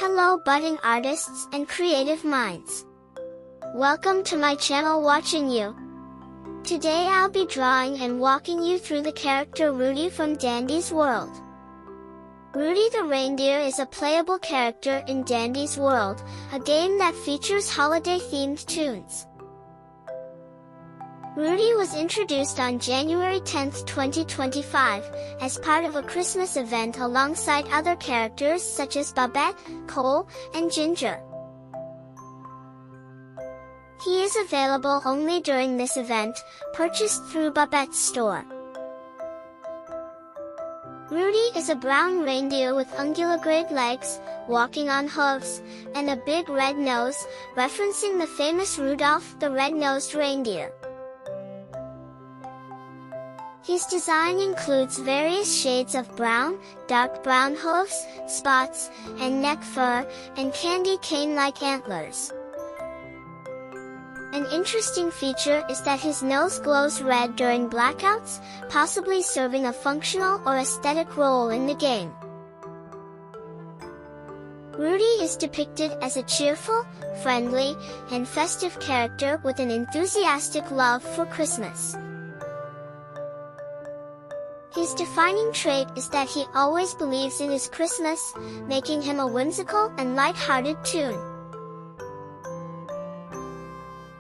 Hello budding artists and creative minds. Welcome to my channel Watching You. Today I'll be drawing and walking you through the character Rudie from Dandy's World. Rudie the reindeer is a playable character in Dandy's World, a game that features holiday-themed tunes. Rudie was introduced on January 10, 2025, as part of a Christmas event alongside other characters such as Babette, Cole, and Ginger. He is available only during this event, purchased through Babette's store. Rudie is a brown reindeer with unguligrade legs, walking on hooves, and a big red nose, referencing the famous Rudolph the red-nosed reindeer. His design includes various shades of brown, dark brown hooves, spots, and neck fur, and candy cane-like antlers. An interesting feature is that his nose glows red during blackouts, possibly serving a functional or aesthetic role in the game. Rudie is depicted as a cheerful, friendly, and festive character with an enthusiastic love for Christmas. His defining trait is that he always believes in his Christmas, making him a whimsical and light-hearted tune.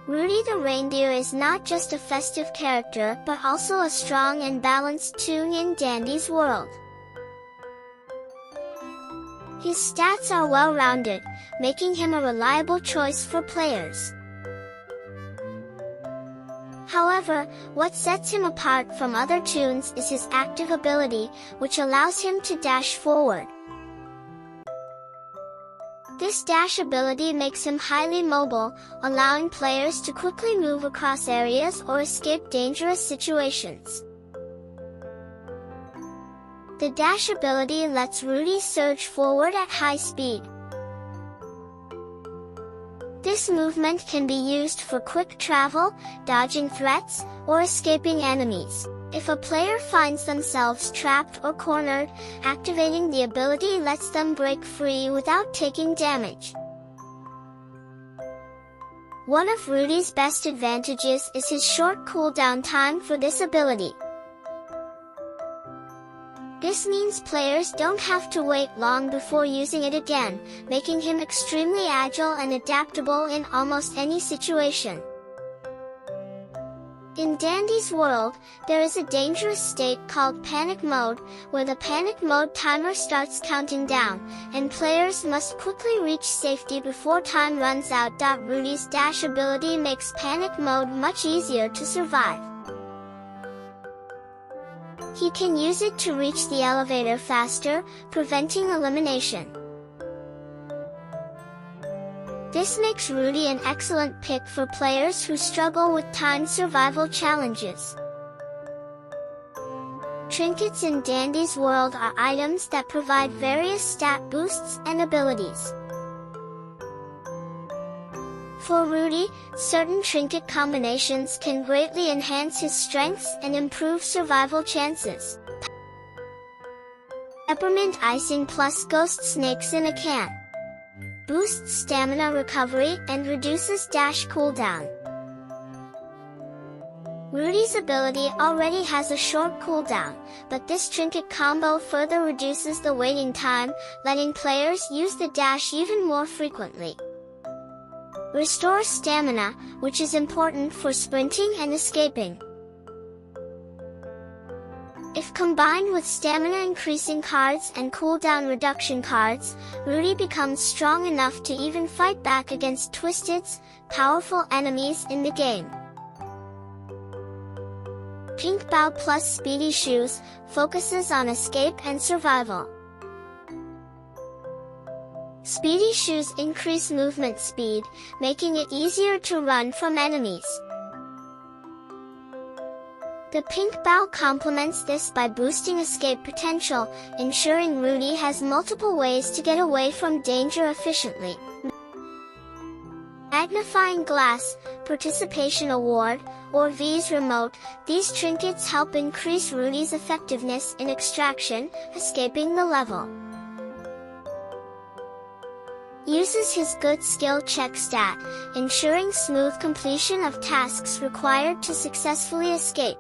Rudie the reindeer is not just a festive character but also a strong and balanced tune in Dandy's World. His stats are well-rounded, making him a reliable choice for players. However, what sets him apart from other tunes is his active ability, which allows him to dash forward. This dash ability makes him highly mobile, allowing players to quickly move across areas or escape dangerous situations. The dash ability lets Rudie surge forward at high speed. This movement can be used for quick travel, dodging threats, or escaping enemies. If a player finds themselves trapped or cornered, activating the ability lets them break free without taking damage. One of Rudie's best advantages is his short cooldown time for this ability. This means players don't have to wait long before using it again, making him extremely agile and adaptable in almost any situation. In Dandy's World, there is a dangerous state called Panic Mode, where the Panic Mode timer starts counting down, and players must quickly reach safety before time runs out. Rudie's dash ability makes Panic Mode much easier to survive. He can use it to reach the elevator faster, preventing elimination. This makes Rudie an excellent pick for players who struggle with time survival challenges. Trinkets in Dandy's World are items that provide various stat boosts and abilities. For Rudie, certain trinket combinations can greatly enhance his strengths and improve survival chances. Peppermint icing plus ghost snakes in a can. Boosts stamina recovery and reduces dash cooldown. Rudie's ability already has a short cooldown, but this trinket combo further reduces the waiting time, letting players use the dash even more frequently. Restores stamina, which is important for sprinting and escaping. If combined with stamina-increasing cards and cooldown reduction cards, Rudie becomes strong enough to even fight back against twisted, powerful enemies in the game. Pink Bow plus Speedy Shoes focuses on escape and survival. Speedy Shoes increase movement speed, making it easier to run from enemies. The Pink Bow complements this by boosting escape potential, ensuring Rudie has multiple ways to get away from danger efficiently. Magnifying Glass, Participation Award, or V's Remote, these trinkets help increase Rudie's effectiveness in extraction, escaping the level. uses his good skill check stat, ensuring smooth completion of tasks required to successfully escape.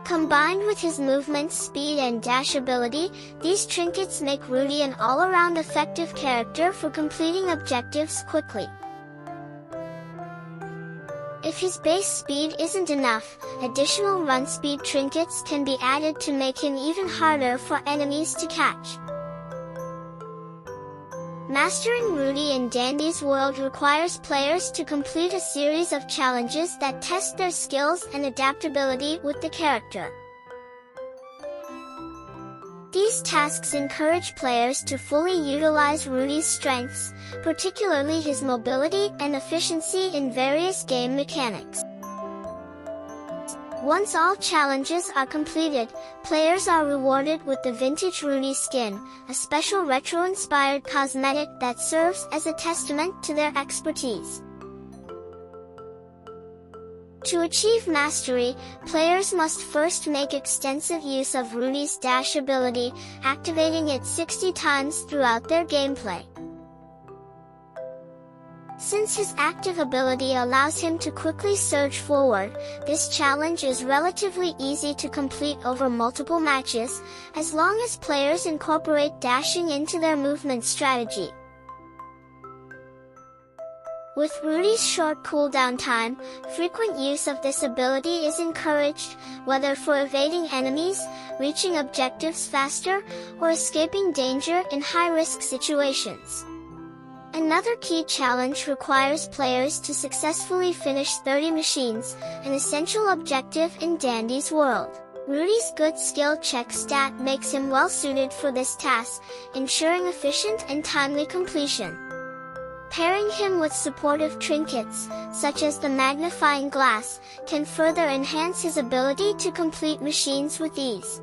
Combined with his movement speed and dash ability, these trinkets make Rudie an all-around effective character for completing objectives quickly. If his base speed isn't enough, additional run speed trinkets can be added to make him even harder for enemies to catch. Mastering Rudie in Dandy's world requires players to complete a series of challenges that test their skills and adaptability with the character. These tasks encourage players to fully utilize Rudie's strengths, particularly his mobility and efficiency in various game mechanics. Once all challenges are completed, players are rewarded with the vintage Rudie skin, a special retro-inspired cosmetic that serves as a testament to their expertise. To achieve mastery, players must first make extensive use of Rudie's dash ability, activating it 60 times throughout their gameplay. Since his active ability allows him to quickly surge forward, this challenge is relatively easy to complete over multiple matches, as long as players incorporate dashing into their movement strategy. With Rudie's short cooldown time, frequent use of this ability is encouraged, whether for evading enemies, reaching objectives faster, or escaping danger in high-risk situations. Another key challenge requires players to successfully finish 30 machines, an essential objective in Dandy's world. Rudie's good skill check stat makes him well suited for this task, ensuring efficient and timely completion. Pairing him with supportive trinkets, such as the magnifying glass, can further enhance his ability to complete machines with ease.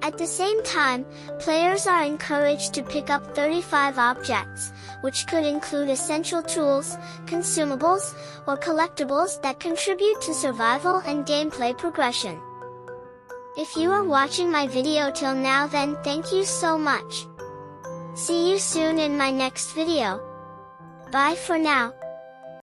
At the same time, players are encouraged to pick up 35 objects, which could include essential tools, consumables, or collectibles that contribute to survival and gameplay progression. If you are watching my video till now, then thank you so much. See you soon in my next video. Bye for now.